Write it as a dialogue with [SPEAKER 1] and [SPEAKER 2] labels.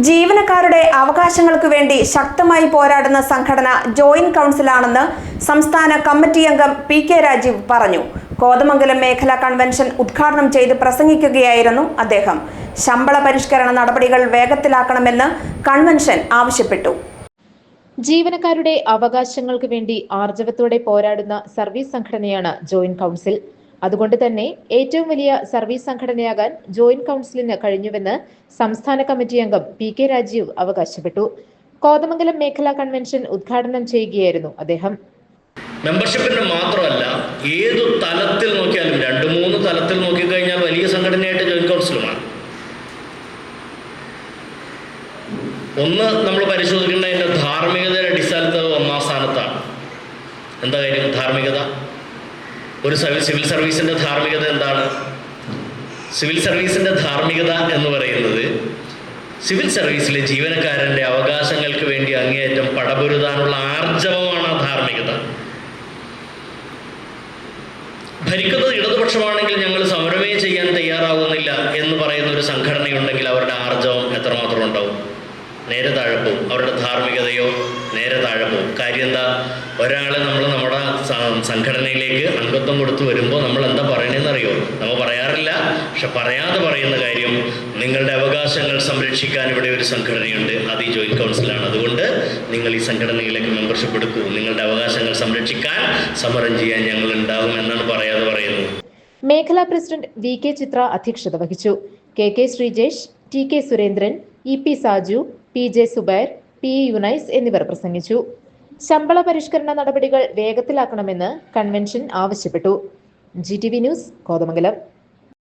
[SPEAKER 1] ജീവനക്കാരുടെ അവകാശങ്ങൾക്ക് വേണ്ടി ശക്തമായി പോരാടുന്ന സംഘടന ജോയിന്റ് കൗൺസിലാണെന്ന് സംസ്ഥാന കമ്മിറ്റി അംഗം പി.കെ. രാജീവ് പറഞ്ഞു. കോതമംഗലം മേഖലാ കൺവെൻഷൻ ഉദ്ഘാടനം ചെയ്ത് പ്രസംഗിക്കുകയായിരുന്നു അദ്ദേഹം. ശമ്പള പരിഷ്കരണ നടപടികൾ വേഗത്തിലാക്കണമെന്ന് കൺവെൻഷൻ ആവശ്യപ്പെട്ടു.
[SPEAKER 2] ജീവനക്കാരുടെ അവകാശങ്ങൾക്ക് വേണ്ടി ആർജവത്തോടെ പോരാടുന്ന സർവീസ് സംഘടനയാണ് ജോയിന്റ് കൗൺസിൽ. അതുകൊണ്ട് തന്നെ ഏറ്റവും വലിയ സർവീസ് സംഘടനയാകാൻ ജോയിന്റ് കൗൺസിലിന് കഴിഞ്ഞുവെന്ന് സംസ്ഥാന കമ്മിറ്റി അംഗം പി.കെ. രാജീവ് അവകാശപ്പെട്ടു. കോതമംഗലം മേഖലാ കൺവെൻഷൻ ഉദ്ഘാടനം ചെയ്യുകയായിരുന്നു അദ്ദേഹം.
[SPEAKER 3] മെമ്പർഷിപ്പിന് മാത്രമല്ല, ഏതു തലത്തിൽ നോക്കിയാലും 2-3 തലത്തിൽ നോക്കിക്കഴിഞ്ഞാൽ വലിയ സംഘടനയായിട്ട് ജോയിന്റ് കൗൺസിലുമാണ്. ഒന്ന് നമ്മൾ പരിശോധിക്കേണ്ടതിൻ്റെ ധാർമ്മികതയുടെ അടിസ്ഥാനത്തിൽ 1-ാം സ്ഥാനത്താണ്. എന്താ കാര്യം? ധാർമ്മികത. ഒരു സിവിൽ സർവീസിൻ്റെ ധാർമ്മികത എന്താണ്? സിവിൽ സർവീസിൻ്റെ ധാർമ്മികത എന്ന് പറയുന്നത് സിവിൽ സർവീസിലെ ജീവനക്കാരൻ്റെ അവകാശങ്ങൾക്ക് വേണ്ടി അങ്ങേയറ്റം പടപൊരുതാനുള്ള ആർജവമാണ് ആ ധാർമ്മികത. ഭരിക്കുന്നത് ഇടതുപക്ഷമാണെങ്കിൽ ഞങ്ങൾ സമരമേ ചെയ്യാൻ തയ്യാറാകുന്നില്ല എന്ന് പറയുന്ന ഒരു സംഘടനയുണ്ടെങ്കിൽ അവരുടെ ആർജവം എത്രമാത്രം ഉണ്ടാവും? നേരെ താഴെ പോവും. അവരുടെ ധാർമ്മികതയോ നേരെ താഴെ പോവും. കാര്യം എന്താ? ഒരാൾ നമ്മുടെ സംഘടനയിലേക്ക് അംഗത്വം കൊടുത്തു വരുമ്പോൾ നമ്മൾ എന്താ പറയണതെന്നറിയോ? നമ്മൾ പറയാറില്ല, പക്ഷെ പറയാതെ പറയുന്ന കാര്യം, നിങ്ങളുടെ അവകാശങ്ങൾ സംരക്ഷിക്കാൻ ഇവിടെ ഒരു സംഘടനയുണ്ട്, അത് ഈ ജോയിന്റ് കൗൺസിലാണ്. അതുകൊണ്ട് നിങ്ങൾ ഈ സംഘടനയിലേക്ക് മെമ്പർഷിപ്പ് എടുക്കൂ, നിങ്ങളുടെ അവകാശങ്ങൾ സംരക്ഷിക്കാൻ സമരം ചെയ്യാൻ ഞങ്ങൾ ഉണ്ടാകും എന്നാണ് പറയാതെ പറയുന്നത്.
[SPEAKER 2] മേഖലാ പ്രസിഡന്റ് വി.കെ. ചിത്ര അധ്യക്ഷത വഹിച്ചു. K. Sreejesh, T K. Surendran, E P. Saju, P J. Zubair, P. Yunais എന്നിവർ പ്രസംഗിച്ചു. ശമ്പള പരിഷ്കരണ നടപടികൾ വേഗത്തിലാക്കണമെന്ന് കൺവെൻഷൻ ആവശ്യപ്പെട്ടു. GTV news, Kothamangalam.